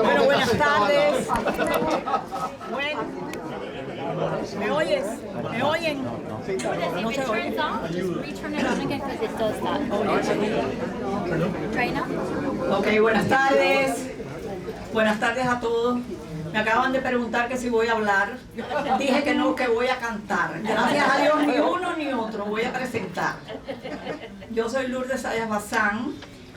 Bueno, buenas tardes. ¿Me oyes? ¿Me oyen? No se oye. Ok, buenas tardes. Buenas tardes a todos. Me acaban de preguntar que si voy a hablar. Dije que no, que voy a cantar. Gracias a Dios, ni uno ni otro. Voy a presentar. Yo soy Lourdes Sayas Bazán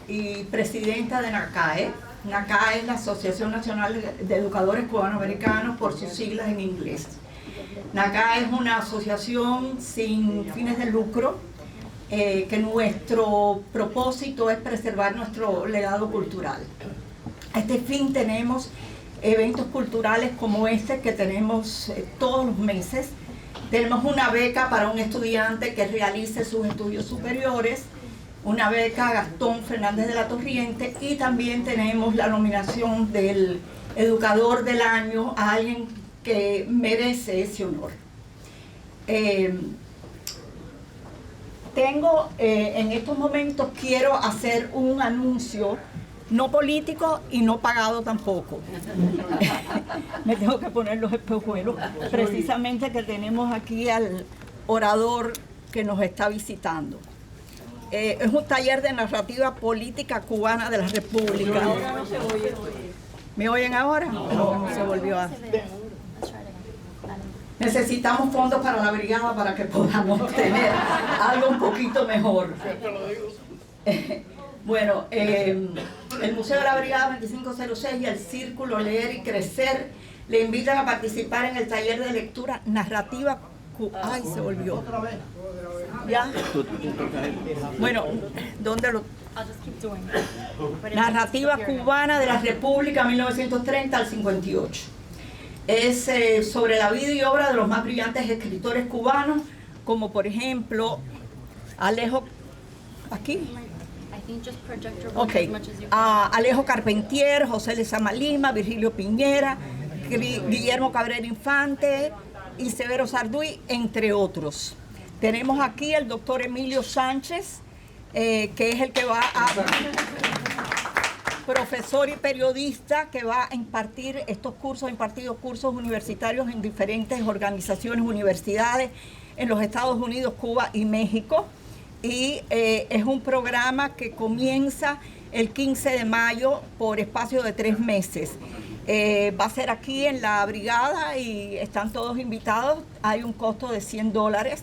y presidenta de NACAE. NACAE es la Asociación Nacional de Educadores Cubanoamericanos, por sus siglas en inglés. NACAE es una asociación sin fines de lucro, que nuestro propósito es preservar nuestro legado cultural. A este fin tenemos eventos culturales como este que tenemos todos los meses. Tenemos una beca para un estudiante que realice sus estudios superiores, una beca Gastón Fernández de la Torriente, y también tenemos la nominación del Educador del Año a alguien que merece ese honor. En estos momentos quiero hacer un anuncio no político y no pagado tampoco. Me tengo que poner los espejuelos. Precisamente que tenemos aquí al orador que nos está visitando. Es un taller de narrativa política cubana de la República. Ahora no se oye. ¿Me oyen ahora? No se volvió a... Necesitamos fondos para la brigada para que podamos tener algo un poquito mejor. Bueno, el Museo de la Brigada 2506 y el Círculo Leer y Crecer le invitan a participar en el taller de lectura narrativa. Ay, se volvió. ¿Ya? Bueno, ¿dónde lo...? Narrativa cubana de la República 1930 al 58. Es sobre la vida y obra de los más brillantes escritores cubanos, como por ejemplo Alejo... ¿Aquí? Okay. Alejo Carpentier, José Lezama Lima, Virgilio Piñera, Guillermo Cabrera Infante y Severo Sarduy, entre otros. Tenemos aquí al doctor Emilio Sánchez, que es el que va a... profesor y periodista que va a impartir estos cursos, ha impartido cursos universitarios en diferentes organizaciones, universidades en los Estados Unidos, Cuba y México. Y es un programa que comienza el 15 de mayo por espacio de 3 meses. Va a ser aquí en la brigada y están todos invitados. Hay un costo de $100,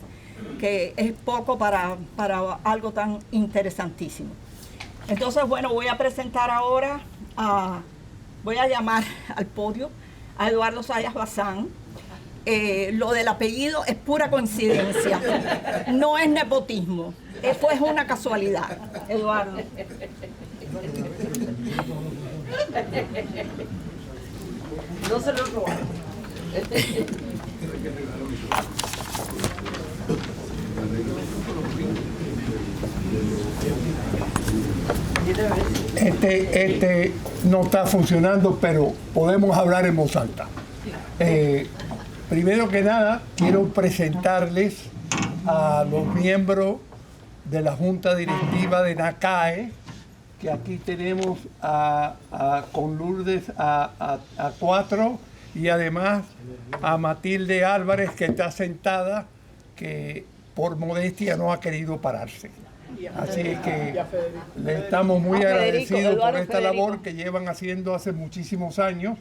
que es poco para algo tan interesantísimo. Entonces, bueno, voy a presentar ahora, voy a llamar al podio a Eduardo Sayas Bazán. Lo del apellido es pura coincidencia, no es nepotismo, esto es una casualidad. Eduardo. No se lo robaron. Este no está funcionando, pero podemos hablar en voz alta. Primero que nada, quiero presentarles a los miembros de la Junta Directiva de NACAE, que aquí tenemos con Lourdes a 4, y además a Matilde Álvarez, que está sentada, que por modestia no ha querido pararse. Así es que le estamos muy agradecidos por esta labor que llevan haciendo hace muchísimos años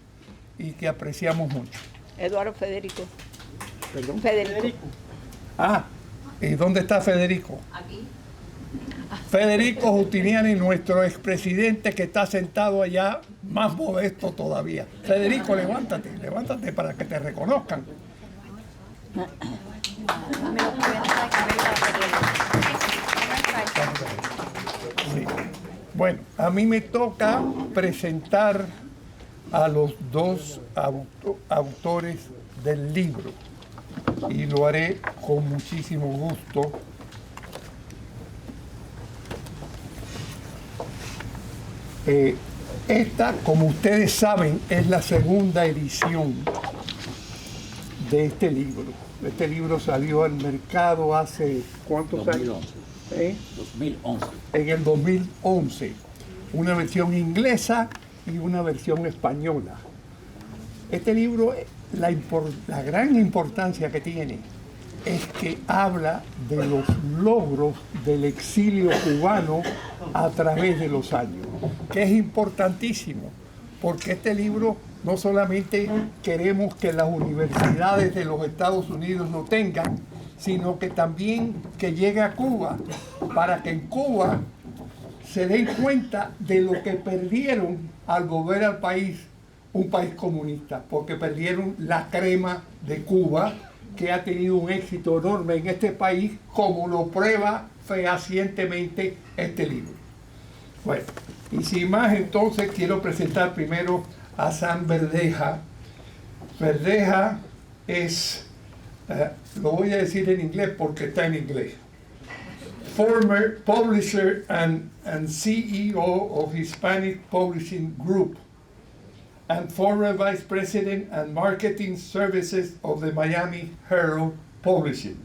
y que apreciamos mucho. Eduardo Federico. ¿Perdón? Federico. ¿Y dónde está Federico? Aquí. Federico Justiniani, nuestro expresidente, que está sentado allá, más modesto todavía. Federico, levántate para que te reconozcan. Sí. Bueno, a mí me toca presentar a los 2 autores del libro y lo haré con muchísimo gusto. Esta, como ustedes saben, es la segunda edición de este libro. Este libro salió al mercado hace ¿cuántos 2011. años? 2011. En el 2011. Una versión inglesa y una versión española. Este libro, la gran importancia que tiene es que habla de los logros del exilio cubano a través de los años, que es importantísimo, porque este libro no solamente queremos que las universidades de los Estados Unidos lo tengan, sino que también que llegue a Cuba, para que en Cuba se den cuenta de lo que perdieron al volver al país, un país comunista, porque perdieron la crema de Cuba, que ha tenido un éxito enorme en este país, como lo prueba fehacientemente este libro. Bueno, y sin más, entonces quiero presentar primero a Sam Verdeja. Verdeja es, lo voy a decir en inglés porque está en inglés, former publisher and CEO of Hispanic Publishing Group, and former Vice President and Marketing Services of the Miami Herald Publishing.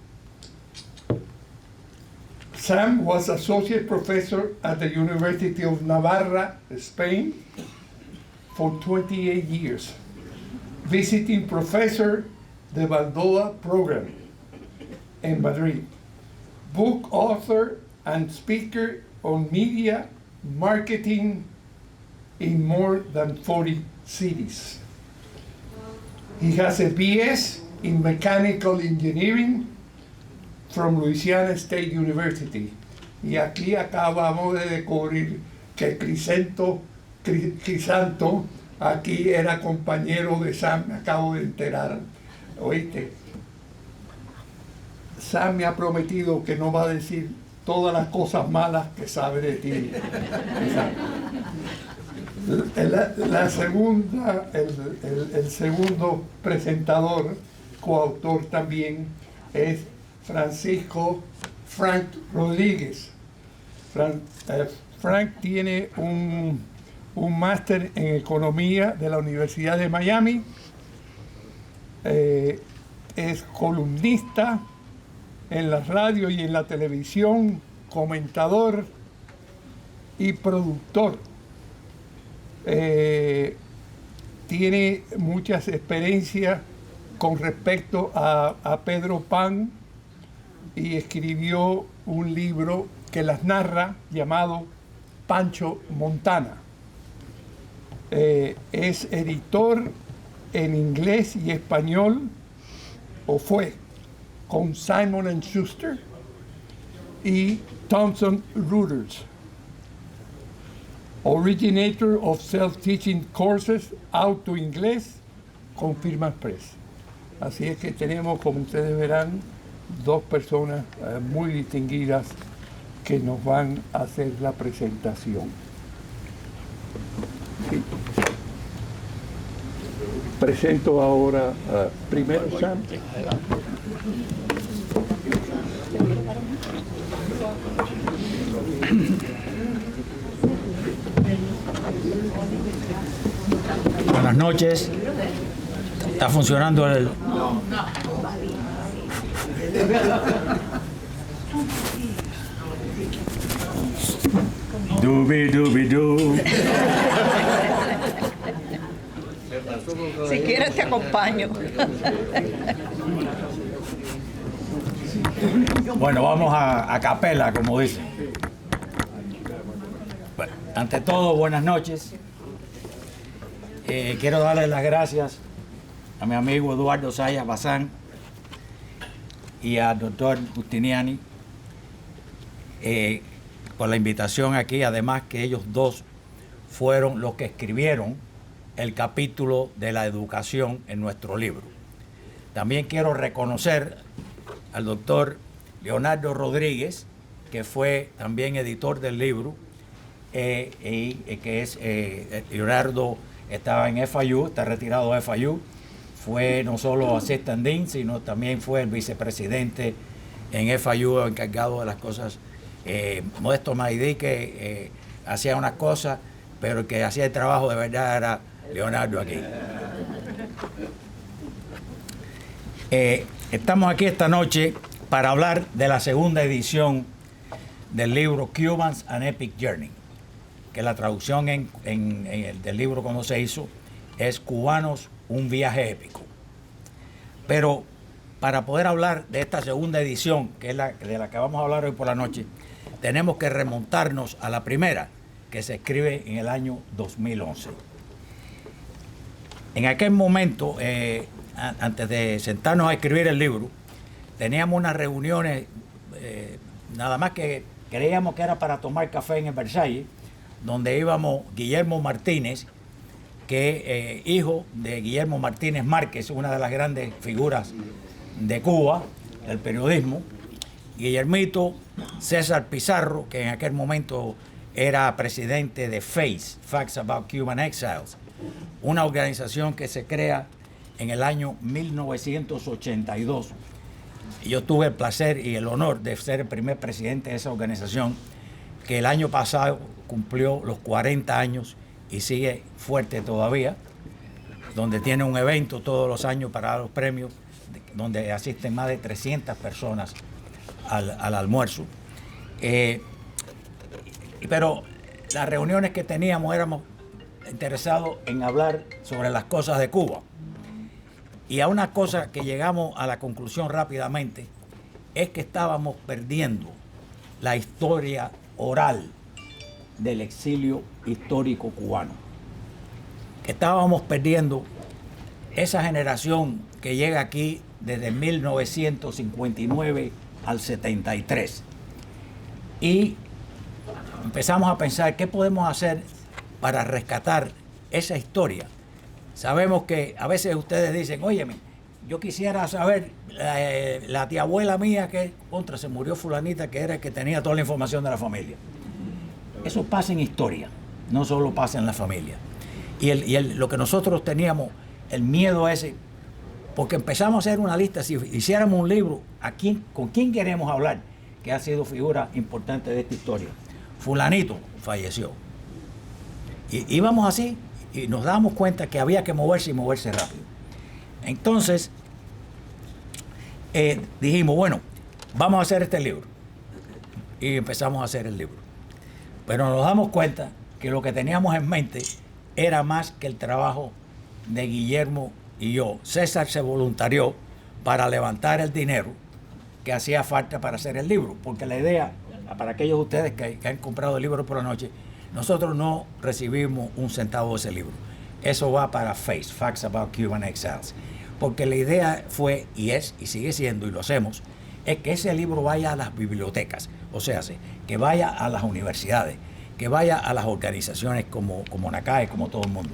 Sam was Associate Professor at the University of Navarra, Spain, for 28 years, visiting Professor the Balboa Program in Madrid, book author and speaker on media marketing in more than 40 cities. He has a BS in Mechanical Engineering from Louisiana State University. Y aquí acabamos de descubrir que Crisanto aquí era compañero de Sam, me acabo de enterar. ¿Oíste? Sam me ha prometido que no va a decir todas las cosas malas que sabe de ti. La segunda, el segundo presentador, coautor también, es Francisco Frank Rodríguez. Frank tiene un máster en economía de la Universidad de Miami. Es columnista en la radio y en la televisión, comentador y productor. Tiene muchas experiencias con respecto a Pedro Pan y escribió un libro que las narra llamado Pancho Montana. Es editor en inglés y español, o fue, con Simon & Schuster y Thomson Reuters. Originator of self-teaching courses, Auto Inglés, con Firma Express. Así es que tenemos, como ustedes verán, dos personas muy distinguidas que nos van a hacer la presentación. Sí. Presento ahora primero Sam. Buenas noches. ¿Está funcionando el...? Dubi. Si quieres te acompaño. Bueno, vamos a capela, como dicen. Bueno, ante todo, buenas noches. Quiero darle las gracias a mi amigo Eduardo Sayas Bazán y al doctor Justiniani por la invitación aquí, además que ellos dos fueron los que escribieron el capítulo de la educación en nuestro libro. También quiero reconocer al doctor Leonardo Rodríguez, que fue también editor del libro, y que es Leonardo estaba en FIU, está retirado de FIU, fue no solo assistant dean, sino también fue el vicepresidente en FIU, encargado de las cosas. Modesto Maidí, que hacía unas cosas, pero el que hacía el trabajo de verdad era Leonardo aquí. Estamos aquí esta noche para hablar de la segunda edición del libro Cubans An Epic Journey, que la traducción del libro cuando se hizo es Cubanos, un viaje épico. Pero para poder hablar de esta segunda edición, que es de la que vamos a hablar hoy por la noche, tenemos que remontarnos a la primera, que se escribe en el año 2011. En aquel momento, antes de sentarnos a escribir el libro, teníamos unas reuniones, nada más que creíamos que era para tomar café en el Versalles, donde íbamos Guillermo Martínez, que hijo de Guillermo Martínez Márquez, una de las grandes figuras de Cuba, del periodismo, Guillermito, César Pizarro, que en aquel momento era presidente de FACE, Facts About Cuban Exiles, una organización que se crea en el año 1982. Y yo tuve el placer y el honor de ser el primer presidente de esa organización, que el año pasado cumplió los 40 años y sigue fuerte todavía, donde tiene un evento todos los años para dar los premios, donde asisten más de 300 personas al almuerzo. Pero las reuniones que teníamos éramos interesados en hablar sobre las cosas de Cuba. Y a una cosa que llegamos a la conclusión rápidamente es que estábamos perdiendo la historia oral del exilio histórico cubano. Estábamos perdiendo esa generación que llega aquí desde 1959 al 73. Y empezamos a pensar qué podemos hacer para rescatar esa historia. Sabemos que a veces ustedes dicen, óyeme, yo quisiera saber, la tía abuela mía que se murió fulanita, que era el que tenía toda la información de la familia. Eso pasa en historia, no solo pasa en la familia. Y lo que nosotros teníamos, el miedo ese, porque empezamos a hacer una lista, si hiciéramos un libro, ¿con quién queremos hablar? Que ha sido figura importante de esta historia. Fulanito falleció. Y íbamos así y nos dábamos cuenta que había que moverse y moverse rápido. Entonces, dijimos, bueno, vamos a hacer este libro. Y empezamos a hacer el libro. Pero nos damos cuenta que lo que teníamos en mente era más que el trabajo de Guillermo y yo. César se voluntarió para levantar el dinero que hacía falta para hacer el libro, porque la idea, para aquellos de ustedes que han comprado el libro por la noche, nosotros no recibimos un centavo de ese libro. Eso va para FACE, Facts About Cuban Exiles, porque la idea fue, y es, y sigue siendo, y lo hacemos, es que ese libro vaya a las bibliotecas, o sea, que vaya a las universidades, que vaya a las organizaciones como NACAE, como todo el mundo.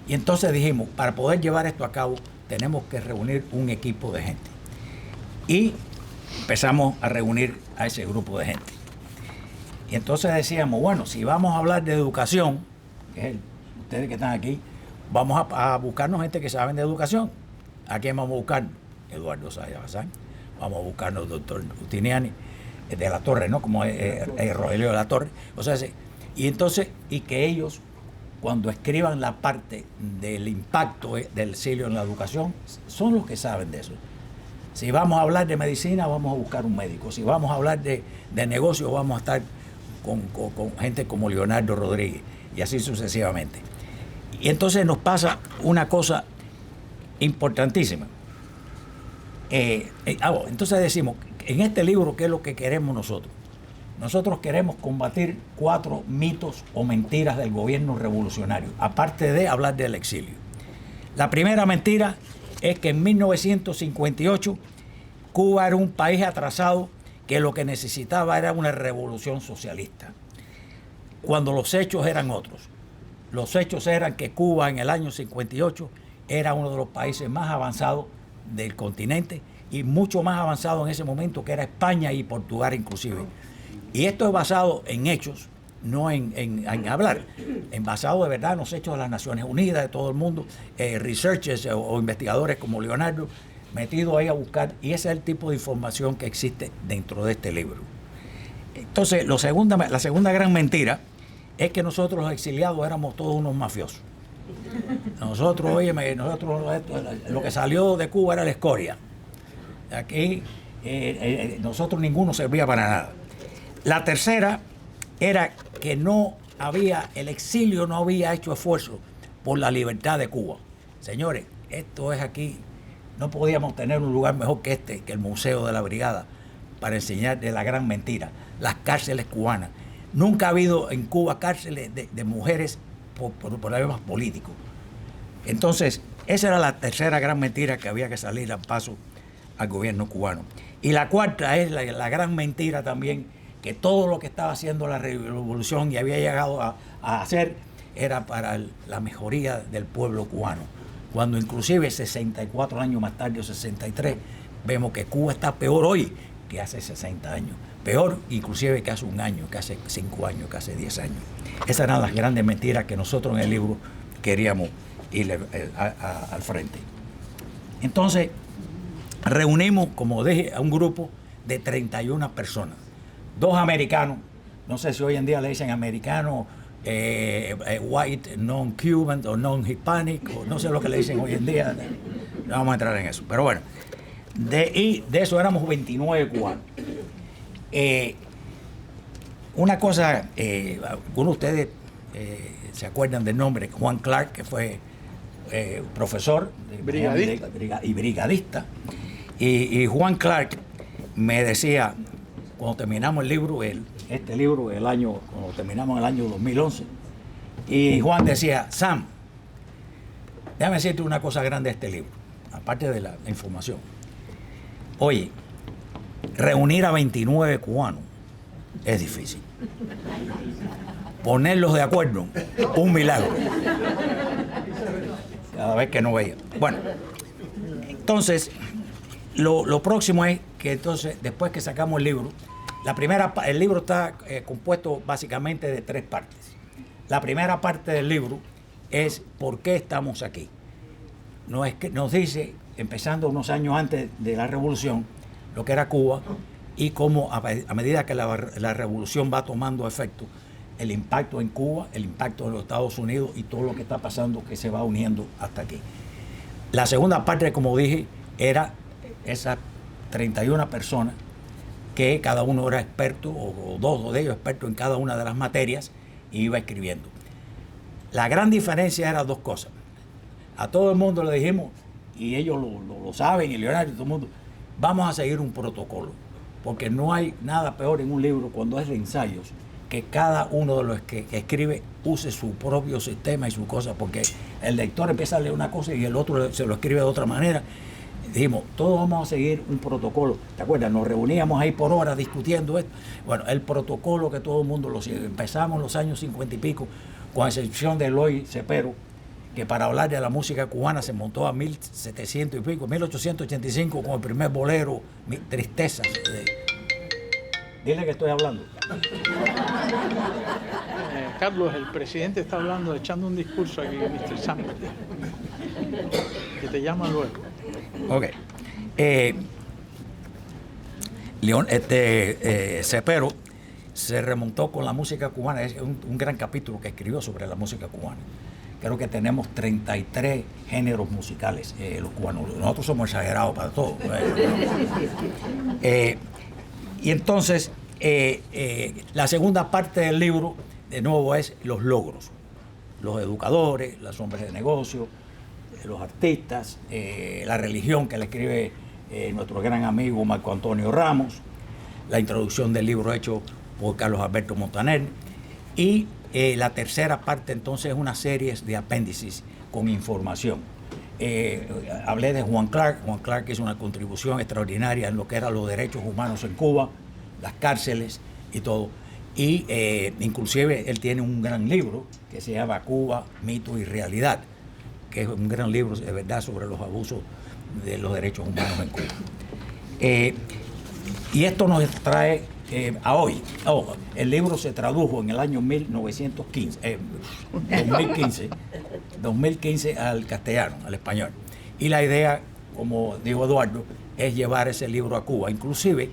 Y entonces dijimos, para poder llevar esto a cabo, tenemos que reunir un equipo de gente. Y empezamos a reunir a ese grupo de gente. Y entonces decíamos, bueno, si vamos a hablar de educación, que es ustedes que están aquí, vamos a buscarnos gente que saben de educación. ¿A quién vamos a buscar? Eduardo Sayas Bazán. Vamos a buscarnos al doctor Justiniani de la Torre, ¿no? Como Rogelio de la Torre. O sea, y entonces, y que ellos, cuando escriban la parte del impacto del exilio en la educación, son los que saben de eso. Si vamos a hablar de medicina, vamos a buscar un médico. Si vamos a hablar de negocio, vamos a estar con gente como Leonardo Rodríguez, y así sucesivamente. Y entonces nos pasa una cosa importantísima. Entonces decimos, en este libro, ¿qué es lo que queremos nosotros? Nosotros queremos combatir 4 mitos o mentiras del gobierno revolucionario, aparte de hablar del exilio. La primera mentira es que en 1958 Cuba era un país atrasado que lo que necesitaba era una revolución socialista, cuando los hechos eran otros. Los hechos eran que Cuba en el año 58 era uno de los países más avanzados del continente y mucho más avanzado en ese momento que era España y Portugal inclusive. Y esto es basado en hechos, no en hablar, basado de verdad en los hechos de las Naciones Unidas, de todo el mundo, researchers o investigadores como Leonardo, metidos ahí a buscar, y ese es el tipo de información que existe dentro de este libro. Entonces, la segunda gran mentira es que nosotros los exiliados éramos todos unos mafiosos. Nosotros, lo que salió de Cuba era la escoria. Aquí nosotros ninguno servía para nada. La tercera era que el exilio no había hecho esfuerzo por la libertad de Cuba. Señores, esto es aquí, no podíamos tener un lugar mejor que que el Museo de la Brigada, para enseñar de la gran mentira, las cárceles cubanas. Nunca ha habido en Cuba cárceles de mujeres por problemas políticos. Entonces, esa era la tercera gran mentira que había que salir al paso al gobierno cubano. Y la cuarta es la gran mentira también, que todo lo que estaba haciendo la revolución y había llegado a hacer era para la mejoría del pueblo cubano. Cuando inclusive 64 años más tarde, o 63, vemos que Cuba está peor hoy que hace 60 años. Peor inclusive que hace un año, que hace 5 años, que hace 10 años. Esas eran las grandes mentiras que nosotros en el libro queríamos ir al frente. Entonces, reunimos, como dije, a un grupo de 31 personas. 2 americanos, no sé si hoy en día le dicen americanos, white, non-cuban o non-hispanic, o no sé lo que le dicen hoy en día, no vamos a entrar en eso. Pero bueno, de eso éramos 29 cubanos. Una cosa, algunos de ustedes se acuerdan del nombre, Juan Clark, que fue profesor y brigadista. Y Juan Clark me decía, cuando terminamos el libro, cuando terminamos el año 2011, y Juan decía, Sam, déjame decirte una cosa grande de este libro, aparte de la información. Oye, reunir a 29 cubanos es difícil. Ponerlos de acuerdo, un milagro. Cada vez que no veía. Bueno, entonces, lo próximo es que entonces, después que sacamos el libro, el libro está compuesto básicamente de 3 partes. La primera parte del libro es por qué estamos aquí. Nos dice, empezando unos años antes de la revolución, lo que era Cuba y cómo a medida que la revolución va tomando efecto, el impacto en Cuba, el impacto en los Estados Unidos y todo lo que está pasando que se va uniendo hasta aquí. La segunda parte, como dije, era esas 31 personas que cada uno era experto, o 2 de ellos expertos en cada una de las materias, y iba escribiendo. La gran diferencia era 2 cosas. A todo el mundo le dijimos, y ellos lo saben, y Leonardo y todo el mundo, vamos a seguir un protocolo, porque no hay nada peor en un libro cuando es de ensayos, que cada uno de los que escribe use su propio sistema y su cosa, porque el lector empieza a leer una cosa y el otro se lo escribe de otra manera. Dijimos, todos vamos a seguir un protocolo. ¿Te acuerdas? Nos reuníamos ahí por horas discutiendo esto. Bueno, el protocolo que todo el mundo lo sigue. Empezamos en los años 50 y pico, con excepción de Eloy Cepero, que para hablar de la música cubana se montó a 1700 y pico, 1885, con el primer bolero, Tristezas. Dile que estoy hablando. Carlos, el presidente está hablando, echando un discurso aquí, Mr. Sam, que te llama luego. Ok. Cepero se remontó con la música cubana. Es un gran capítulo que escribió sobre la música cubana. Creo que tenemos 33 géneros musicales los cubanos. Nosotros somos exagerados para todo. Y entonces, la segunda parte del libro, de nuevo, es los logros. Los educadores, los hombres de negocio, los artistas, la religión que le escribe nuestro gran amigo Marco Antonio Ramos, la introducción del libro hecho por Carlos Alberto Montaner, y la tercera parte entonces es una serie de apéndices con información. Hablé de Juan Clark. Juan Clark hizo una contribución extraordinaria en lo que eran los derechos humanos en Cuba, las cárceles y todo. Y inclusive él tiene un gran libro que se llama Cuba, Mito y Realidad, que es un gran libro de verdad sobre los abusos de los derechos humanos en Cuba. Y esto nos trae a hoy. El libro se tradujo en el año 2015 al castellano, al español. Y la idea, como dijo Eduardo, es llevar ese libro a Cuba. Inclusive,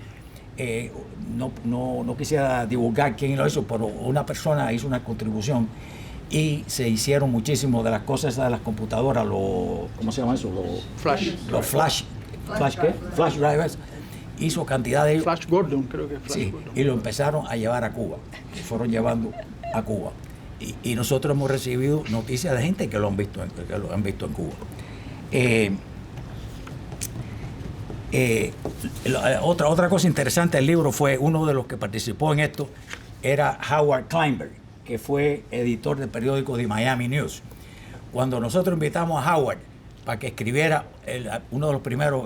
no quisiera divulgar quién lo hizo, pero una persona hizo una contribución y se hicieron muchísimo de las cosas de las computadoras, ¿cómo se llama eso? Los flash Flash drivers. Hizo cantidad de ellos. Flash Gordon, creo que es Flash Sí, Gordon. y lo empezaron a llevar a Cuba. Y fueron llevando a Cuba. Y nosotros hemos recibido noticias de gente que lo han visto en Cuba. Otra cosa interesante del libro fue uno de los que participó en esto era Howard Kleinberg, que fue editor del periódico The Miami News. Cuando nosotros invitamos a Howard para que escribiera el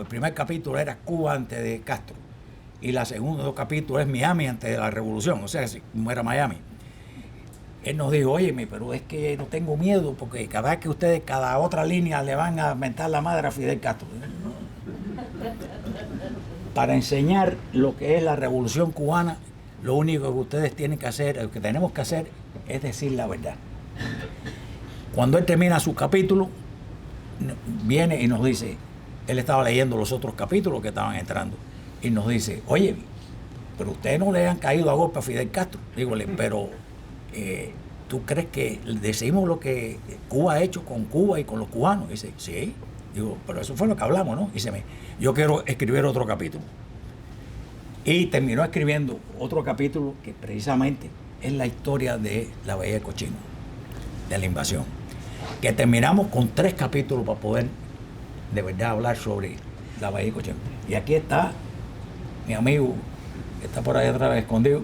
primer capítulo era Cuba antes de Castro y el segundo capítulo es Miami antes de la revolución, o sea, como era Miami. Él nos dijo, oye, pero es que no tengo miedo porque cada vez que ustedes, cada otra línea le van a mentar la madre a Fidel Castro. Para enseñar lo que es la revolución cubana, lo único que ustedes tienen que hacer, lo que tenemos que hacer es decir la verdad. Cuando él termina su capítulo, viene y nos dice, él estaba leyendo los otros capítulos que estaban entrando, y nos dice, oye, pero ustedes no le han caído a golpe a Fidel Castro. Dígole, pero ¿tú crees que decimos lo que Cuba ha hecho con Cuba y con los cubanos? Y dice, sí. Digo, pero eso fue lo que hablamos, ¿no? Y dice, yo quiero escribir otro capítulo. Y terminó escribiendo otro capítulo que precisamente es la historia de la Bahía de Cochino, de la invasión. Que terminamos con 3 capítulos para poder de verdad hablar sobre la Bahía de Cochino. Y aquí está mi amigo, que está por ahí atrás escondido,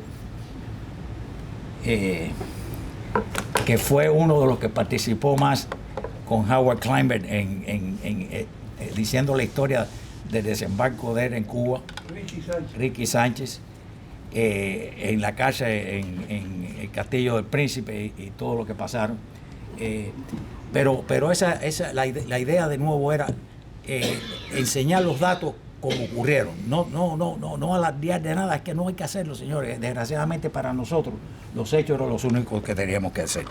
que fue uno de los que participó más con Howard Kleinberg diciendo la historia del desembarco de él en Cuba, Ricky Sánchez, en la casa, en el Castillo del Príncipe y todo lo que pasaron. Pero la idea de nuevo era enseñar los datos como ocurrieron, no alardear de nada, es que no hay que hacerlo, señores. Desgraciadamente para nosotros los hechos eran los únicos que teníamos que hacer.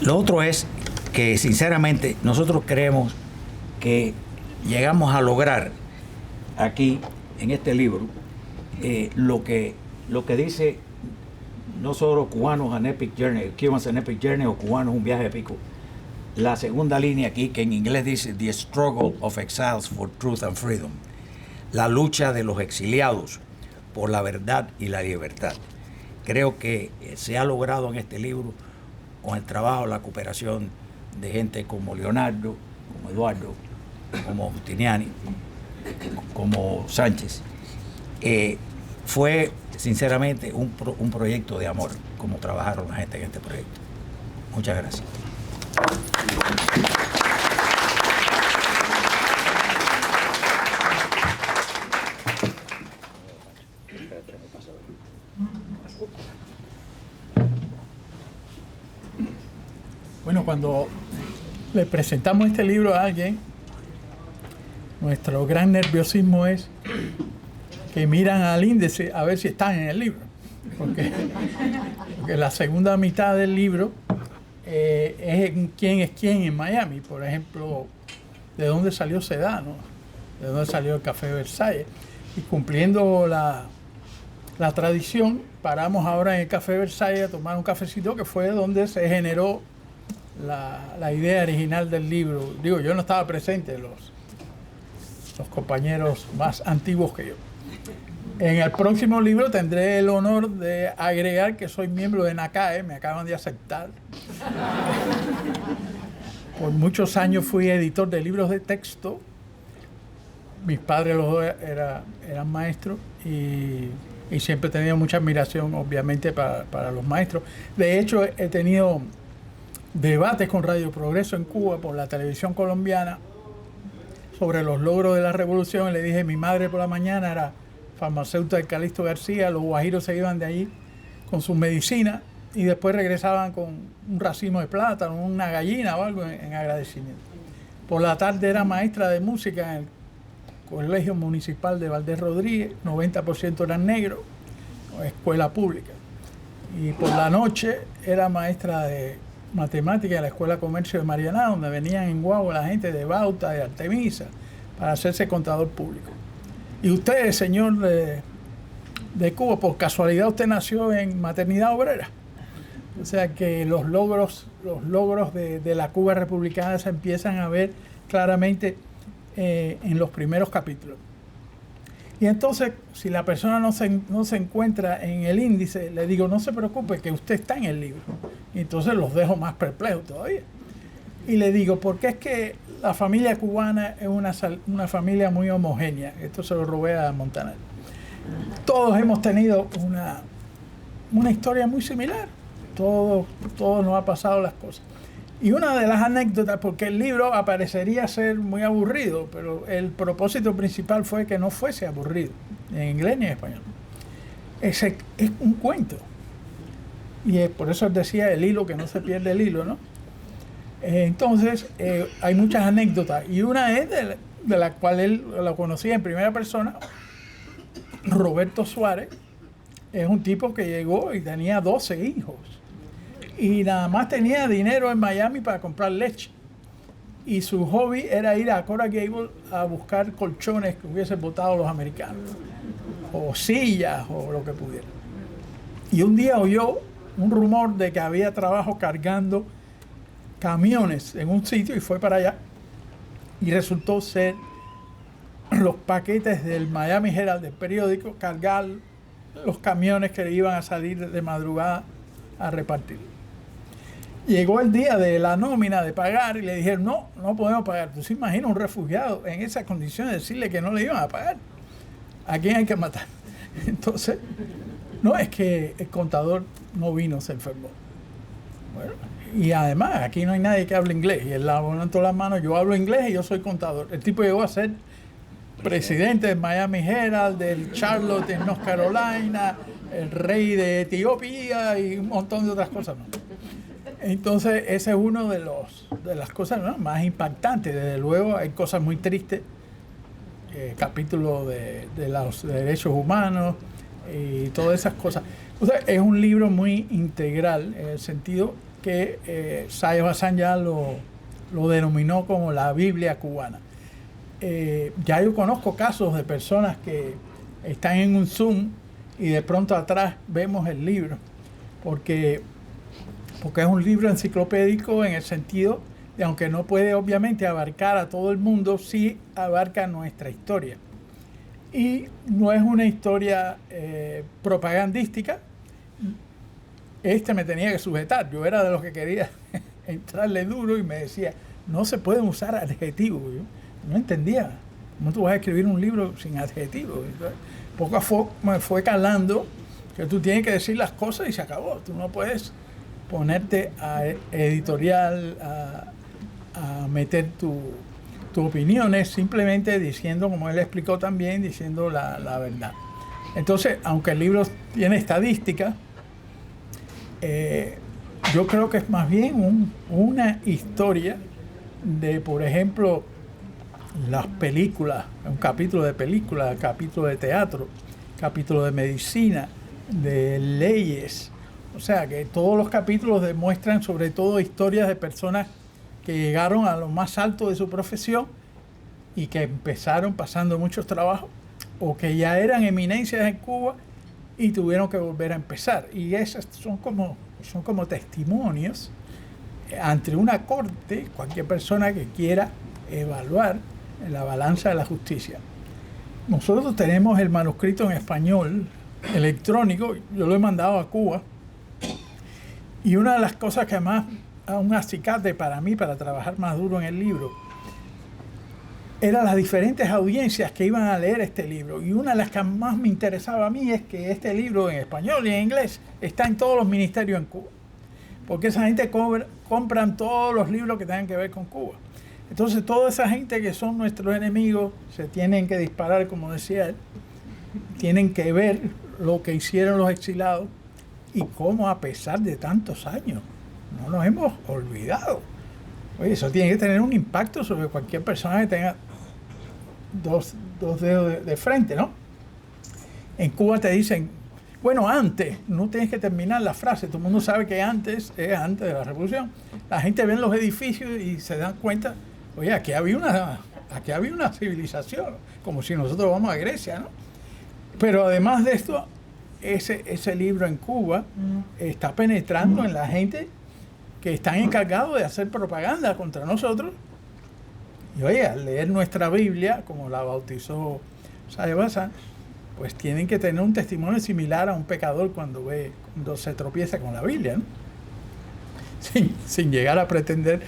Lo otro es que sinceramente nosotros creemos que llegamos a lograr aquí en este libro lo que dice no solo Cubanos an Epic Journey, Cubans an Epic Journey o Cubanos un viaje épico. La segunda línea aquí, que en inglés dice The Struggle of Exiles for Truth and Freedom, la lucha de los exiliados por la verdad y la libertad. Creo que se ha logrado en este libro con el trabajo, la cooperación de gente como Leonardo, como Eduardo, como Justiniani, como Sánchez. Fue sinceramente un proyecto de amor, como trabajaron la gente en este proyecto. Muchas gracias. Bueno, cuando le presentamos este libro a alguien, nuestro gran nerviosismo es que miran al índice a ver si están en el libro. Porque la segunda mitad del libro es en quién es quién en Miami. Por ejemplo, de dónde salió Sedano, de dónde salió el Café Versalles. Y cumpliendo la tradición, paramos ahora en el Café Versalles a tomar un cafecito, que fue donde se generó la idea original del libro. Digo, yo no estaba presente, los compañeros más antiguos que yo. En el próximo libro tendré el honor de agregar que soy miembro de NACAE, me acaban de aceptar. Por muchos años fui editor de libros de texto. Mis padres los dos eran maestros y siempre he tenido mucha admiración, obviamente, para los maestros. De hecho, he tenido debates con Radio Progreso en Cuba por la televisión colombiana sobre los logros de la revolución. Le dije, mi madre por la mañana era farmacéutica de Calixto García, los guajiros se iban de allí con sus medicinas y después regresaban con un racimo de plátano, una gallina o algo en agradecimiento. Por la tarde era maestra de música en el Colegio Municipal de Valdés Rodríguez, 90% eran negros, escuela pública. Y por la noche era maestra de matemática en la Escuela de Comercio de Marianá, donde venían en guagua la gente de Bauta, de Artemisa, para hacerse contador público. Y usted, señor de Cuba, por casualidad usted nació en maternidad obrera. O sea que los logros de la Cuba republicana se empiezan a ver claramente en los primeros capítulos. Y entonces, si la persona no se encuentra en el índice, le digo, no se preocupe, que usted está en el libro. Y entonces los dejo más perplejos todavía. Y le digo, porque es que la familia cubana es una familia muy homogénea. Esto se lo robé a Montaner. Todos hemos tenido una historia muy similar. Todos nos ha pasado las cosas. Y una de las anécdotas, porque el libro aparecería ser muy aburrido, pero el propósito principal fue que no fuese aburrido, en inglés ni en español. Es un cuento. Y por eso decía el hilo, que no se pierde el hilo, ¿no? Entonces, hay muchas anécdotas. Y una es de la cual él la conocía en primera persona. Roberto Suárez es un tipo que llegó y tenía 12 hijos. Y nada más tenía dinero en Miami para comprar leche. Y su hobby era ir a Coral Gables a buscar colchones que hubiesen botado los americanos. O sillas o lo que pudiera. Y un día oyó un rumor de que había trabajo cargando camiones en un sitio y fue para allá. Y resultó ser los paquetes del Miami Herald, del periódico, cargar los camiones que iban a salir de madrugada a repartir. Llegó el día de la nómina, de pagar, y le dijeron, no podemos pagar. ¿Tú se imaginas un refugiado en esas condiciones decirle que no le iban a pagar? ¿A quién hay que matar? Entonces, no, es que el contador no vino, se enfermó. Bueno, y además, aquí no hay nadie que hable inglés. Y él levantó las manos, yo hablo inglés y yo soy contador. El tipo llegó a ser presidente del Miami Herald, del Charlotte en North Carolina, el rey de Etiopía y un montón de otras cosas más. Entonces, ese es uno de las cosas, ¿no?, más impactantes. Desde luego, hay cosas muy tristes, capítulos de los derechos humanos y todas esas cosas. O sea, es un libro muy integral, en el sentido que Sayas Bazán ya lo denominó como la Biblia cubana. Ya yo conozco casos de personas que están en un Zoom y de pronto atrás vemos el libro, porque es un libro enciclopédico en el sentido de, aunque no puede obviamente abarcar a todo el mundo, sí abarca nuestra historia. Y no es una historia propagandística. Me tenía que sujetar. Yo era de los que quería entrarle duro y me decía, no se pueden usar adjetivos. Yo no entendía. ¿Cómo tú vas a escribir un libro sin adjetivos? Entonces, poco a poco me fue calando que tú tienes que decir las cosas y se acabó. Tú no puedes ponerte a editorial, a meter tus opiniones, simplemente diciendo, como él explicó también, diciendo la verdad. Entonces, aunque el libro tiene estadísticas, yo creo que es más bien una historia de, por ejemplo, las películas, un capítulo de película, capítulo de teatro, capítulo de medicina, de leyes. O sea, que todos los capítulos demuestran sobre todo historias de personas que llegaron a lo más alto de su profesión y que empezaron pasando muchos trabajos o que ya eran eminencias en Cuba y tuvieron que volver a empezar. Y esos son como testimonios ante una corte, cualquier persona que quiera evaluar la balanza de la justicia. Nosotros tenemos el manuscrito en español, electrónico, yo lo he mandado a Cuba. Y una de las cosas que más, un acicate para mí, para trabajar más duro en el libro, eran las diferentes audiencias que iban a leer este libro. Y una de las que más me interesaba a mí es que este libro en español y en inglés está en todos los ministerios en Cuba. Porque esa gente compran todos los libros que tengan que ver con Cuba. Entonces toda esa gente que son nuestros enemigos se tienen que disparar, como decía él, tienen que ver lo que hicieron los exilados y cómo a pesar de tantos años no nos hemos olvidado. Oye, eso tiene que tener un impacto sobre cualquier persona que tenga dos dedos de frente, ¿no? En Cuba te dicen, bueno, antes, no tienes que terminar la frase, todo el mundo sabe que antes es antes de la revolución. La gente ve los edificios y se dan cuenta, oye, aquí había una civilización, como si nosotros vamos a Grecia, ¿no? Pero además de esto, ese libro en Cuba está penetrando en la gente que están encargados de hacer propaganda contra nosotros. Y oye, al leer nuestra Biblia, como la bautizó Sayabasa, pues tienen que tener un testimonio similar a un pecador cuando se tropieza con la Biblia, ¿no? Sin llegar a pretender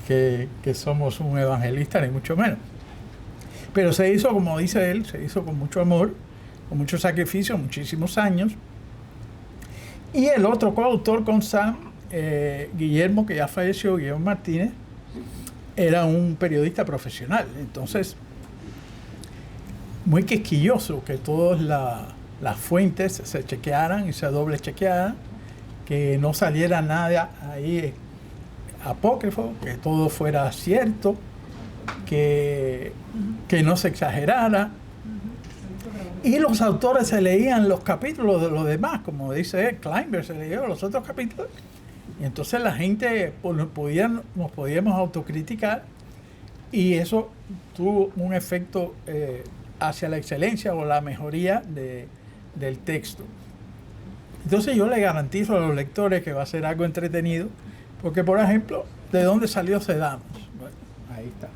que somos un evangelista, ni mucho menos. Pero se hizo, como dice él, se hizo con mucho amor, con mucho sacrificio, muchísimos años. Y el otro coautor con Sam, Guillermo, que ya falleció, Guillermo Martínez, era un periodista profesional. Entonces, muy quisquilloso que todas las fuentes se chequearan y se doble chequearan, que no saliera nada ahí apócrifo, que todo fuera cierto, que no se exagerara. Y los autores se leían los capítulos de los demás, como dice Kleinberg, se leían los otros capítulos. Y entonces la gente pues, nos podíamos autocriticar, y eso tuvo un efecto hacia la excelencia o la mejoría del texto. Entonces yo le garantizo a los lectores que va a ser algo entretenido, porque por ejemplo, ¿de dónde salió Sedamos? Bueno, ahí está.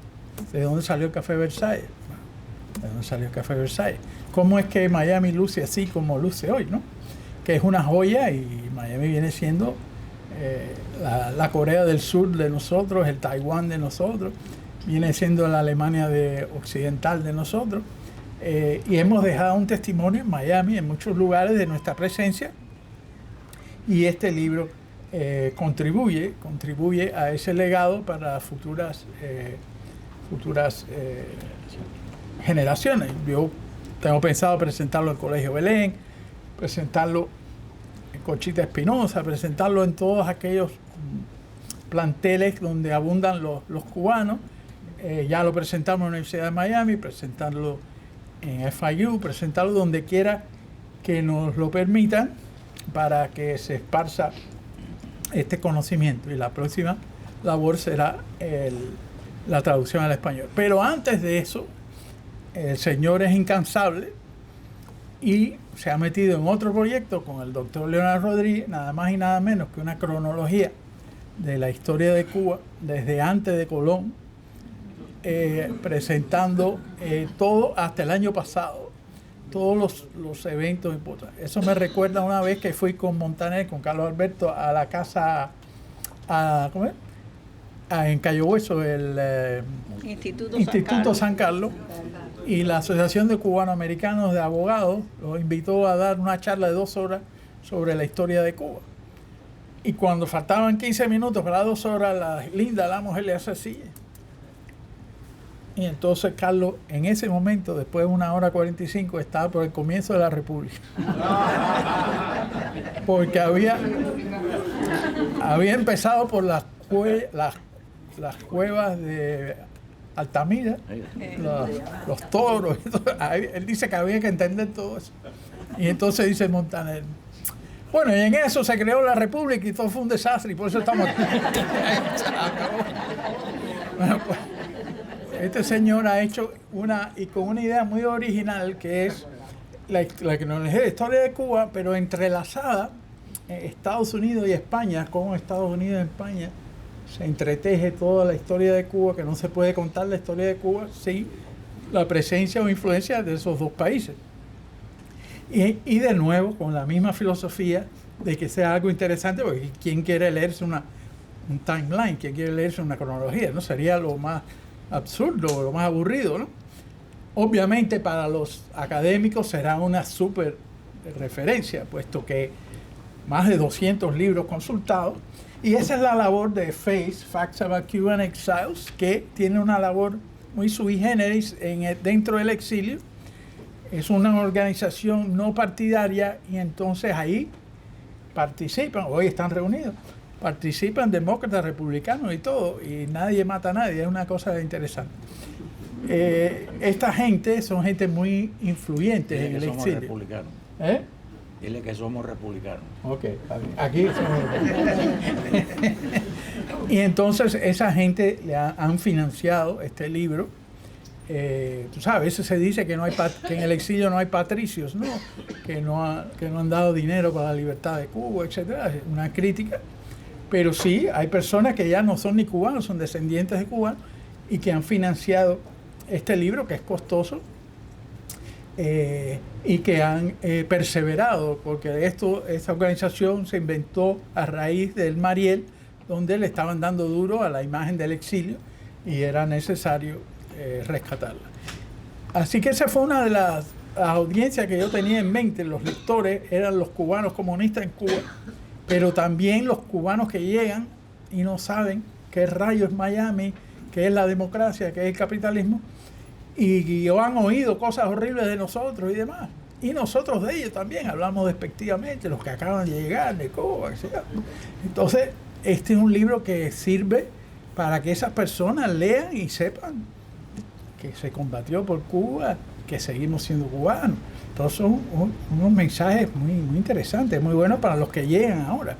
¿De dónde salió el Café Versailles? Bueno, ¿de dónde salió el Café Versailles? ¿Cómo es que Miami luce así como luce hoy, no? Que es una joya, y Miami viene siendo la Corea del Sur de nosotros, el Taiwán de nosotros, viene siendo la Alemania occidental de nosotros, y hemos dejado un testimonio en Miami, en muchos lugares, de nuestra presencia, y este libro contribuye a ese legado para futuras generaciones. Yo tengo pensado presentarlo en el Colegio Belén, presentarlo en Conchita Espinosa, presentarlo en todos aquellos planteles donde abundan los cubanos. Ya lo presentamos en la Universidad de Miami, presentarlo en FIU, presentarlo donde quiera que nos lo permitan, para que se esparza este conocimiento. Y la próxima labor será la traducción al español. Pero antes de eso, el señor es incansable y se ha metido en otro proyecto con el doctor Leonardo Rodríguez, nada más y nada menos que una cronología de la historia de Cuba desde antes de Colón, presentando todo hasta el año pasado, todos los eventos importantes. Eso me recuerda una vez que fui con Montaner, con Carlos Alberto, a la casa, ¿cómo es? En Cayo Hueso, el Instituto San Carlos, y la Asociación de Cubanoamericanos de Abogados los invitó a dar una charla de 2 horas sobre la historia de Cuba. Y cuando faltaban 15 minutos para 2 horas, la mujer le hace así. Y entonces Carlos, en ese momento, después de 1 hora 45, estaba por el comienzo de la República. Porque había empezado por las cuevas de Altamira, los toros. Él dice que había que entender todo eso. Y entonces dice Montaner, bueno, y en eso se creó la República y todo fue un desastre, y por eso estamos aquí. Bueno, pues, este señor ha hecho con una idea muy original, que es la cronología de la historia de Cuba, pero entrelazada Estados Unidos y España, como Estados Unidos y España se entreteje toda la historia de Cuba, que no se puede contar la historia de Cuba sin la presencia o influencia de esos dos países. Y de nuevo, con la misma filosofía de que sea algo interesante, porque ¿quién quiere leerse un timeline? ¿Quién quiere leerse una cronología? ¿No? Sería lo más absurdo, lo más aburrido, ¿no? Obviamente para los académicos será una súper referencia, puesto que más de 200 libros consultados, y esa es la labor de FACE, Facts About Cuban Exiles, que tiene una labor muy sui generis dentro del exilio. Es una organización no partidaria, y entonces ahí participan, hoy están reunidos, participan demócratas, republicanos y todo, y nadie mata a nadie, es una cosa interesante. Esta gente son gente muy influyente en el exilio. Somos republicanos. ¿Eh? Dile que somos republicanos. Ok, aquí somos republicanos. Y entonces esa gente le han financiado este libro, Tú sabes, a veces se dice que, que en el exilio no hay patricios, ¿no? Que no han dado dinero para la libertad de Cuba, etcétera. Es una crítica. Pero sí, hay personas que ya no son ni cubanos, son descendientes de cubanos y que han financiado este libro, que es costoso, y que han perseverado, porque esta organización se inventó a raíz del Mariel, donde le estaban dando duro a la imagen del exilio y era necesario rescatarla. Así que esa fue una de las audiencias que yo tenía en mente. Los lectores eran los cubanos comunistas en Cuba, pero también los cubanos que llegan y no saben qué rayo es Miami, qué es la democracia, qué es el capitalismo, y han oído cosas horribles de nosotros y demás. Y nosotros de ellos también hablamos despectivamente, los que acaban de llegar de Cuba, etc. Entonces, este es un libro que sirve para que esas personas lean y sepan que se combatió por Cuba, que seguimos siendo cubanos. Entonces son unos mensajes muy interesantes, muy buenos para los que llegan ahora.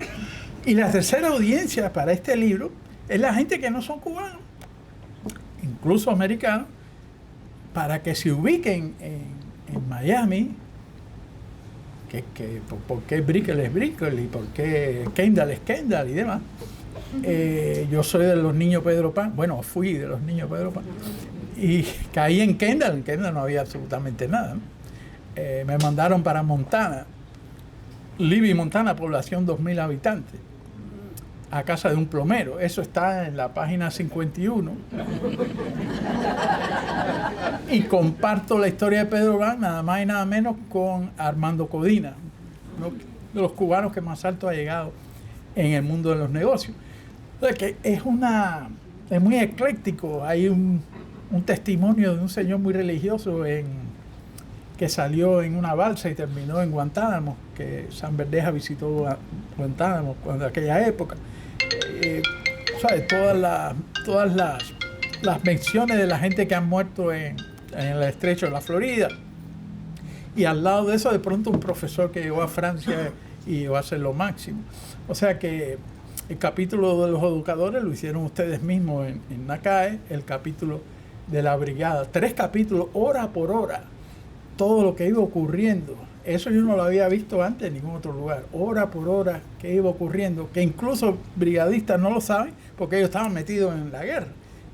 Y la tercera audiencia para este libro es la gente que no son cubanos, incluso americanos, para que se ubiquen en Miami, por qué Brickell es Brickell y por qué Kendall es Kendall y demás. Yo soy de los niños Pedro Pan, bueno, fui de los niños Pedro Pan, y caí en Kendall no había absolutamente nada, ¿no? Me mandaron para Montana, Libby, Montana, población 2.000 habitantes, a casa de un plomero. Eso está en la página 51. Y comparto la historia de Pedro Pan, nada más y nada menos, con Armando Codina, uno de los cubanos que más alto ha llegado en el mundo de los negocios. O sea que es muy ecléctico. Hay un testimonio de un señor muy religioso que salió en una balsa y terminó en Guantánamo, que San Verdeja visitó Guantánamo cuando aquella época. ¿Sabes? Todas las menciones de la gente que han muerto en el estrecho de la Florida. Y al lado de eso, de pronto, un profesor que llegó a Francia y llegó a hacer lo máximo. O sea que el capítulo de los educadores lo hicieron ustedes mismos en NACAE, el capítulo de la brigada. 3 capítulos, hora por hora, todo lo que iba ocurriendo. Eso yo no lo había visto antes en ningún otro lugar. Hora por hora que iba ocurriendo, que incluso brigadistas no lo saben porque ellos estaban metidos en la guerra.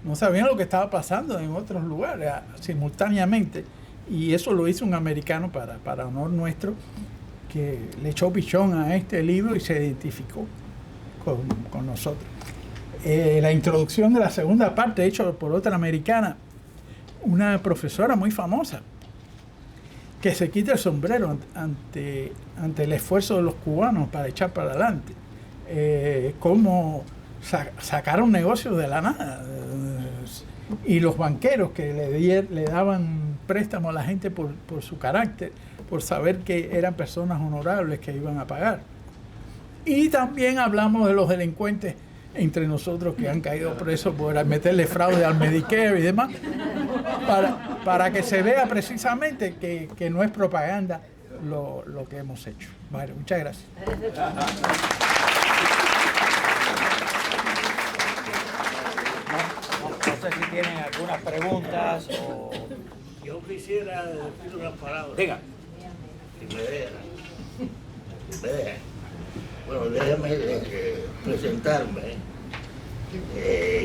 No sabían lo que estaba pasando en otros lugares simultáneamente. Y eso lo hizo un americano para honor nuestro, que le echó pichón a este libro y se identificó con nosotros. La introducción de la segunda parte, hecha por otra americana, una profesora muy famosa, que se quita el sombrero ante el esfuerzo de los cubanos para echar para adelante. Cómo sacaron negocios de la nada. Y los banqueros que le daban préstamo a la gente por su carácter, por saber que eran personas honorables que iban a pagar. Y también hablamos de los delincuentes entre nosotros que han caído presos por meterle fraude al Medicare y demás, para que se vea precisamente que no es propaganda lo que hemos hecho. Vale, muchas gracias. No sé si tienen algunas preguntas o... Yo quisiera decir unas palabras. Diga. Si me dejan. Bueno, déjame presentarme.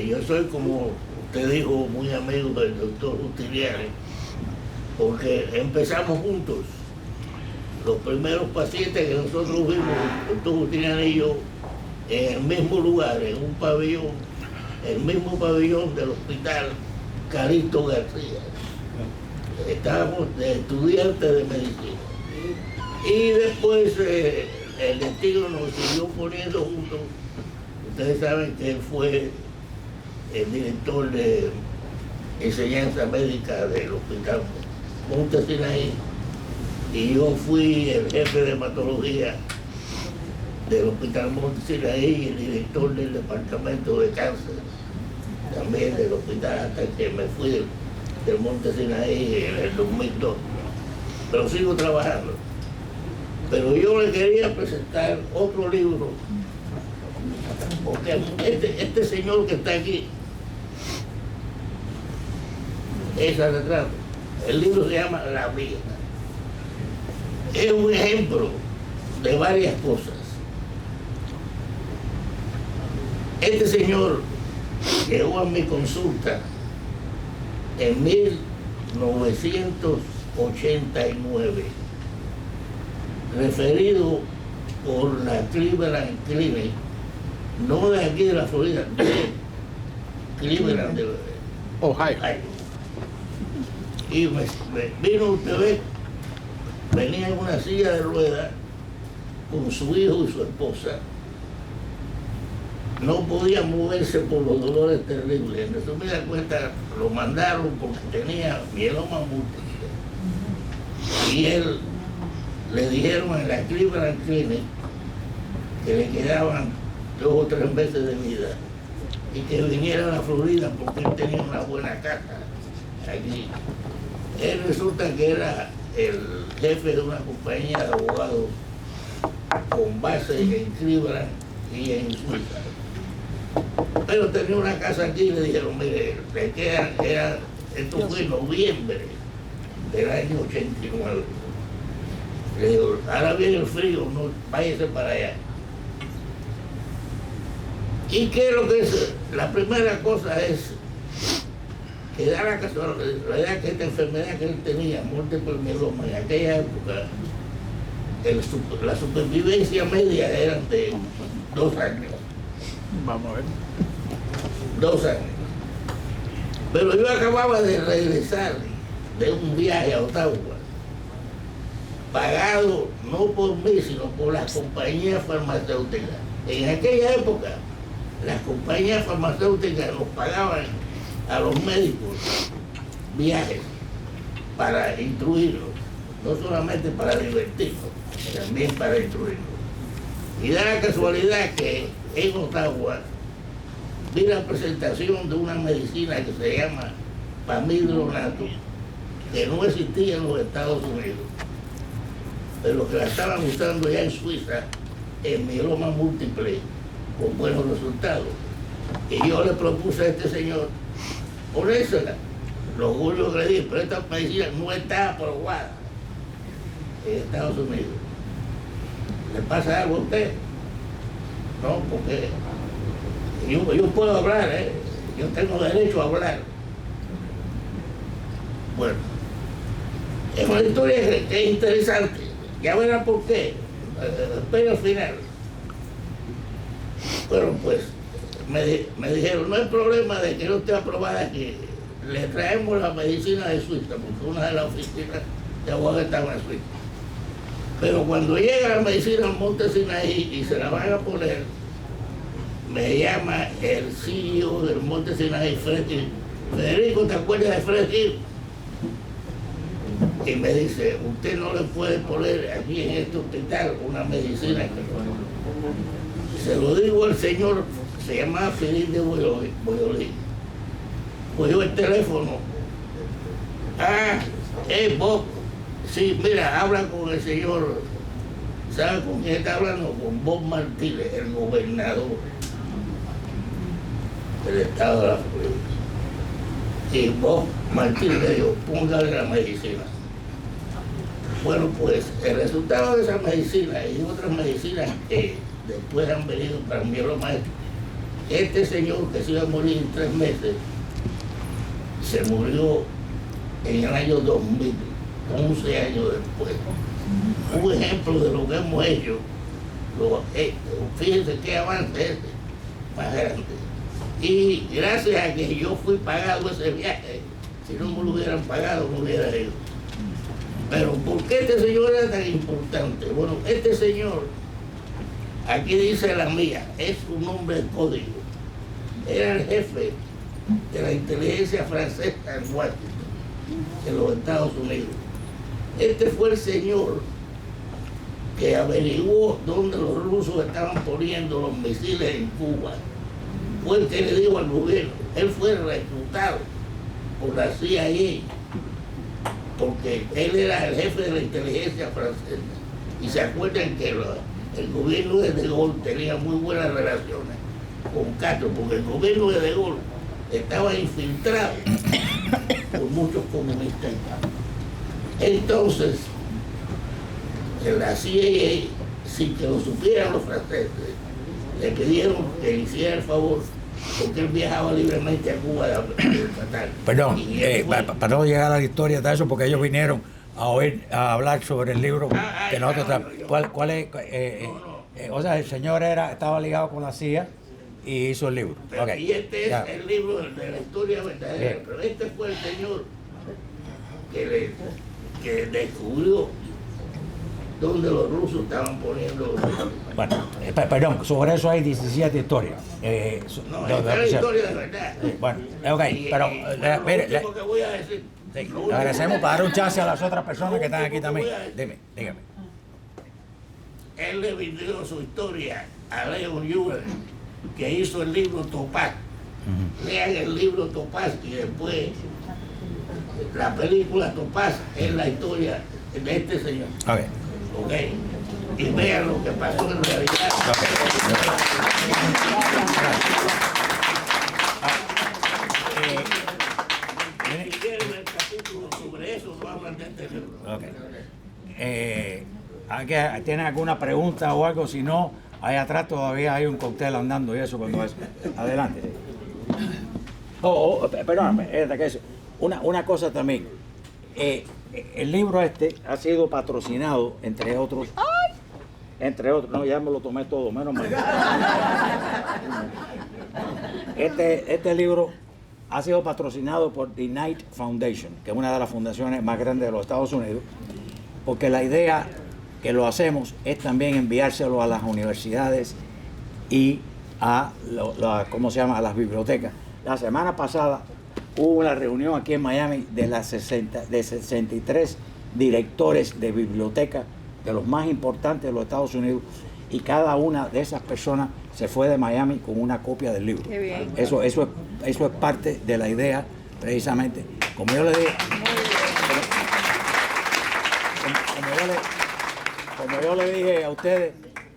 Yo soy, como usted dijo, muy amigo del doctor Justiniani, porque empezamos juntos. Los primeros pacientes que nosotros vimos, el doctor Justiniani y yo, en el mismo lugar, en un pabellón, el mismo pabellón del hospital Calixto García. Estábamos de estudiantes de medicina. Y después el destino nos siguió poniendo juntos. Ustedes saben que él fue el director de enseñanza médica del hospital Monte Sinaí y yo fui el jefe de hematología del hospital Monte Sinaí y el director del departamento de cáncer también del hospital, hasta que me fui del Monte Sinaí en el 2002. Pero sigo trabajando. Pero yo le quería presentar otro libro, porque este señor que está aquí ese retrato. El libro se llama La Vieja. Es un ejemplo de varias cosas. Este señor llegó a mi consulta en 1989, referido por la Cleveland Clinic, no de aquí de la Florida, de Cleveland, de Ohio. Y vino usted, venía en una silla de ruedas con su hijo y su esposa. No podía moverse por los dolores terribles. En resumida cuenta, lo mandaron porque tenía mieloma múltiple. Y él le dijeron en la Cleveland Clinic que le quedaban 2 o 3 meses de vida y que viniera a la Florida porque él tenía una buena casa aquí. Él resulta que era el jefe de una compañía de abogados con base en Cleveland y en Suiza. Pero tenía una casa aquí y le dijeron, mire, le quedan, esto fue en noviembre del año 89. Le digo, ahora viene el frío, no, váyase para allá. ¿Y qué es lo que es? La primera cosa es que da la casualidad que esta enfermedad que él tenía, múltiple mieloma, en aquella época, la supervivencia media eran de 2 años. Vamos a ver. 2 años. Pero yo acababa de regresar de un viaje a Ottawa, pagado no por mí, sino por las compañías farmacéuticas. En aquella época, las compañías farmacéuticas nos pagaban a los médicos viajes para instruirlos, no solamente para divertirnos, también para instruirlos. Y da la casualidad que en Ottawa vi la presentación de una medicina que se llama pamidronato, que no existía en los Estados Unidos, pero que la estaban usando ya en Suiza en mieloma múltiple con buenos resultados. Y yo le propuse a este señor ponérsela. Lo juro que le dije, pero esta medicina no está aprobada en Estados Unidos. ¿Le pasa algo a usted? No, porque yo puedo hablar, yo tengo derecho a hablar. Bueno, es una historia que es interesante. Ya verán por qué. Espero al final. Bueno, pues me dijeron, no hay problema de que no esté aprobada aquí. Le traemos la medicina de Suiza, porque una de las oficinas de abogados estaba en Suiza. Pero cuando llega la medicina al Monte Sinaí y se la van a poner, me llama el CEO del Monte Sinaí, Fred Hill. Federico, ¿te acuerdas de Fred Hill? Y me dice, usted no le puede poner aquí en este hospital una medicina que no. Se lo digo al señor, se llamaba Feliz de Boyolí. Cogió el teléfono. Bob. Sí, mira, habla con el señor. ¿Sabe con quién está hablando? Con Bob Martínez, el gobernador del estado de la Florida. Y Bob Martínez le dijo, póngale la medicina. Bueno, pues el resultado de esa medicina y otras medicinas que después han venido para mí los maestros, este señor que se iba a morir en 3 meses, se murió en el año 2000, 11 años después. Un ejemplo de lo que hemos hecho, fíjense qué avance es más grande. Y gracias a que yo fui pagado ese viaje, si no me lo hubieran pagado, no hubiera ido. Pero ¿por qué este señor era tan importante? Bueno, este señor, aquí dice la mía, es un nombre de código. Era el jefe de la inteligencia francesa en Washington, en los Estados Unidos. Este fue el señor que averiguó dónde los rusos estaban poniendo los misiles en Cuba. Fue el que le dijo al gobierno. Él fue reclutado por la CIA, porque él era el jefe de la inteligencia francesa. Y se acuerdan que el gobierno de De Gaulle tenía muy buenas relaciones con Castro, porque el gobierno de De Gaulle estaba infiltrado por Entonces, en la CIA, sin que lo supieran los franceses, le pidieron que le hiciera el favor, porque él viajaba libremente a Cuba de tratar. Perdón, para no llegar a la historia de eso, porque ellos vinieron a hablar sobre el libro que nosotros traemos. ¿Cuál es? O sea, el señor estaba ligado con la CIA y hizo el libro. Okay. Y este es el libro de la historia verdadera. Bien. Pero este fue el señor que descubrió dónde los rusos estaban poniendo. Bueno, perdón, sobre eso hay 17 historias. No, esta es la historia de verdad. Bueno, ok, pero mire, que voy a decir. Sí, le agradecemos para dar un chance a las otras personas que están aquí también. Dígame. Él le vendió su historia a Leon Euler, que hizo el libro Topaz. Lean el libro Topaz y después la película Topaz es la historia de este señor. Ok. Y vean lo que pasó en realidad. Si quieren el capítulo sobre eso, no hablan de este libro. ¿Tienen alguna pregunta o algo? Si no, ahí atrás todavía hay un cóctel andando y eso cuando es. Adelante. Perdóname, una cosa también. El libro este ha sido patrocinado, entre otros, no, ya me lo tomé todo, menos mal. Este libro ha sido patrocinado por The Knight Foundation, que es una de las fundaciones más grandes de los Estados Unidos, porque la idea que lo hacemos es también enviárselo a las universidades y a a las bibliotecas. La semana pasada hubo una reunión aquí en Miami de 63 directores de bibliotecas de los más importantes de los Estados Unidos, y cada una de esas personas se fue de Miami con una copia del libro. Qué bien. Eso es parte de la idea, precisamente. Como yo le dije, como yo le dije a ustedes,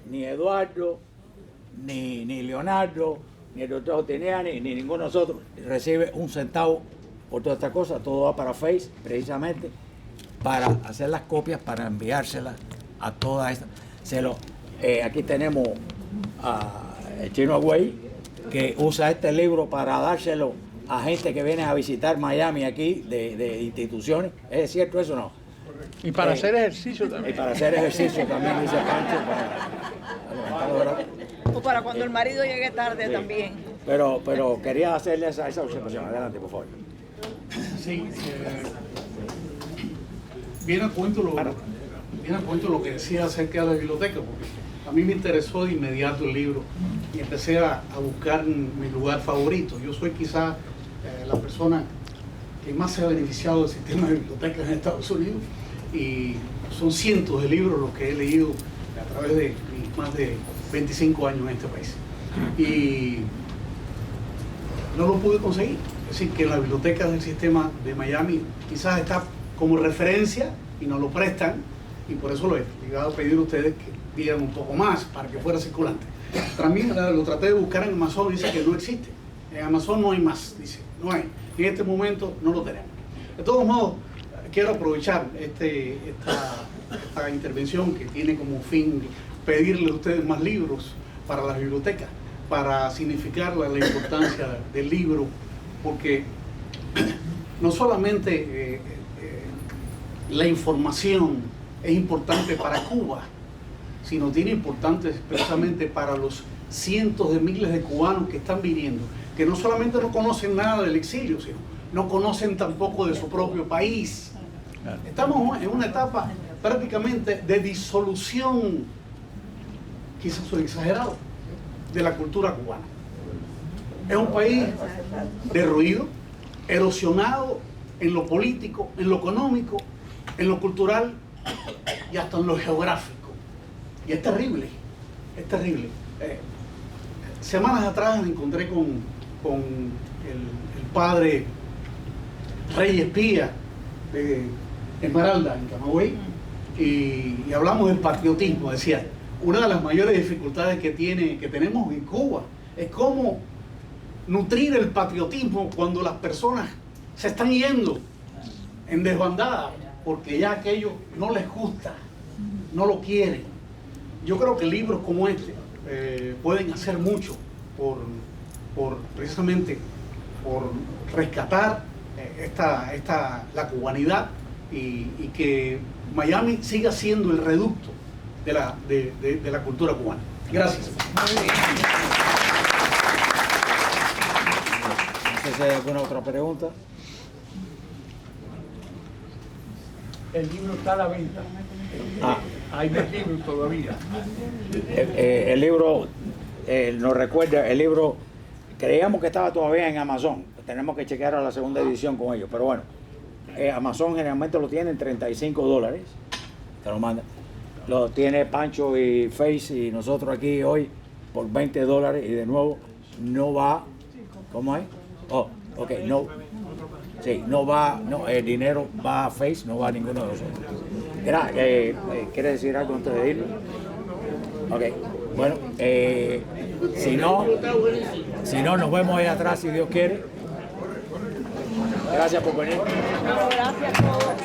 ni Eduardo, ni Leonardo, ni el doctor Otiniani, ni ninguno de nosotros recibe un centavo por toda esta cosa. Todo va para Face, precisamente, para hacer las copias, para enviárselas a todas estas. Aquí tenemos el Chino Agüey, que usa este libro para dárselo a gente que viene a visitar Miami aquí, de instituciones. ¿Es cierto eso o no? Y para hacer ejercicio también. Y para hacer ejercicio también, dice Pancho. O para cuando el marido llegue tarde también. Pero quería hacerle esa observación. Adelante, por favor. Sí, viene a cuento lo que decía acerca de la biblioteca, porque a mí me interesó de inmediato el libro y empecé a buscar mi lugar favorito. Yo soy quizá la persona que más se ha beneficiado del sistema de bibliotecas en Estados Unidos, y son cientos de libros los que he leído a través de mis más de 25 años en este país. Y no lo pude conseguir. Es decir, que la biblioteca del sistema de Miami quizás está como referencia y nos lo prestan, y por eso lo he llegado a pedir a ustedes que pidan un poco más para que fuera circulante. También lo traté de buscar en Amazon, dice que no existe. En Amazon no hay más, dice, no hay. En este momento no lo tenemos. De todos modos, quiero aprovechar esta intervención que tiene como fin pedirle a ustedes más libros para las bibliotecas, para significar la importancia del libro, porque no solamente la información es importante para Cuba, sino tiene importancia precisamente para los cientos de miles de cubanos que están viniendo, que no solamente no conocen nada del exilio, sino no conocen tampoco de su propio país. Estamos en una etapa prácticamente de disolución, quizás soy exagerado, de la cultura cubana. Es un país derruido, erosionado en lo político, en lo económico, en lo cultural y hasta en lo geográfico. Y es terrible, es terrible. Semanas atrás me encontré con el padre Rey Espía de Esmeralda, en Camagüey, y hablamos del patriotismo. Decía, una de las mayores dificultades que tenemos en Cuba es cómo nutrir el patriotismo cuando las personas se están yendo. en desbandada, porque ya aquello no les gusta, no lo quieren. Yo creo que libros como este pueden hacer mucho precisamente por rescatar la cubanidad y que Miami siga siendo el reducto de la cultura cubana. Gracias. No sé si hay alguna otra pregunta. El libro está a la venta. Hay más libros todavía. El libro, nos recuerda, el libro, creíamos que estaba todavía en Amazon. Tenemos que chequear a la segunda edición con ellos. Pero bueno, Amazon generalmente lo tiene en $35. Te lo manda. Lo tiene Pancho y Face y nosotros aquí hoy por $20. Y de nuevo, no va. ¿Cómo es? Oh, ok, no. Sí, no va, no, el dinero va a Face, no va a ninguno de nosotros. ¿Quiere decir algo antes de irnos? Ok, bueno, si no, nos vemos ahí atrás si Dios quiere. Gracias por venir. No, gracias a todos.